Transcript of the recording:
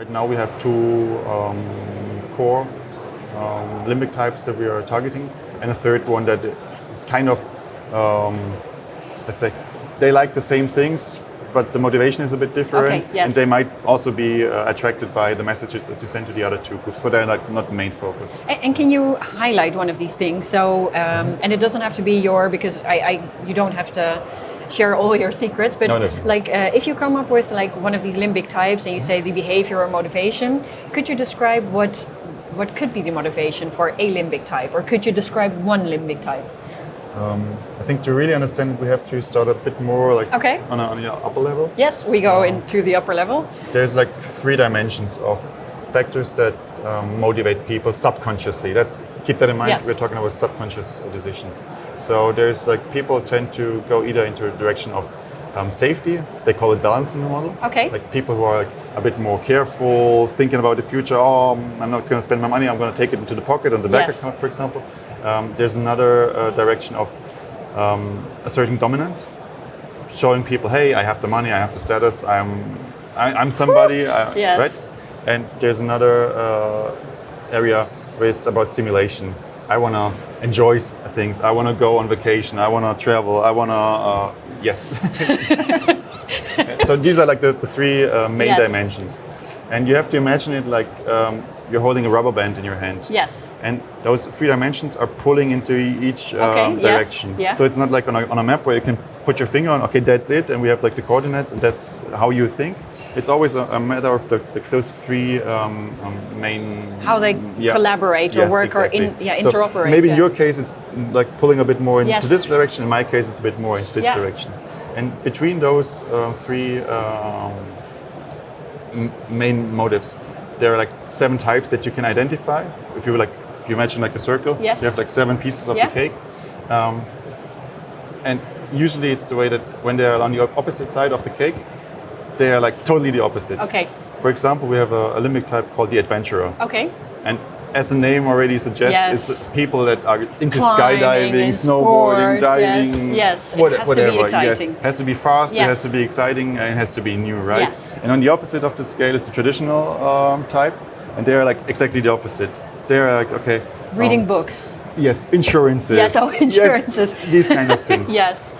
Right now we have two core limbic types that we are targeting, and a third one that is kind of, let's say, they like the same things, but the motivation is a bit different, Okay, yes. and they might also be attracted by the messages that you send to the other two groups, but they're like not the main focus. And can you highlight one of these things? So, and it doesn't have to be because you don't have to share all your secrets, but No. like if you come up with like one of these limbic types and you say the behavior or motivation, could you describe what could be the motivation for a limbic type, or could you describe one limbic type? I think to really understand it, we have to start a bit more like on the upper level. Yes, we go into the upper level. There's like 3 dimensions of factors that motivate people subconsciously. Let's keep that in mind. Yes. We're talking about subconscious decisions. So there's like people tend to go either into a direction of safety. They call it balance in the model. Okay. Like people who are like a bit more careful, thinking about the future. Oh, I'm not going to spend my money. I'm going to take it into the pocket on the bank account, for example. There's another direction of asserting dominance, showing people, hey, I have the money, I have the status, I'm somebody, yes. right? And there's another area where it's about stimulation. I want to enjoy things. I want to go on vacation. I want to travel. I want to, yes. So these are like the 3 main dimensions. And you have to imagine it like you're holding a rubber band in your hand. Yes. And those 3 dimensions are pulling into each direction. Yes. Yeah. So it's not like on a map where you can put your finger on, okay, that's it, and we have like the coordinates, and that's how you think. It's always a matter of those 3 main... How they collaborate or work, exactly. Or interoperate. So maybe in your case, it's like pulling a bit more into this direction. In my case, it's a bit more into this direction. And between those 3 main motives, there are like 7 types that you can identify. If you imagine like a circle, you have like 7 pieces of the cake. And usually it's the way that when they are on the opposite side of the cake, they are like totally the opposite. Okay. For example, we have a limbic type called the adventurer. Okay. And as the name already suggests, it's people that are into climbing, skydiving, snowboarding, diving, yes. whatever. It has to be exciting. Yes. It has to be fast, it has to be exciting, and it has to be new, right? Yes. And on the opposite of the scale is the traditional type, and they are like exactly the opposite. They're like, okay. Reading books. Yes, insurances. Yes, insurances. Yes, these kind of things. Yes.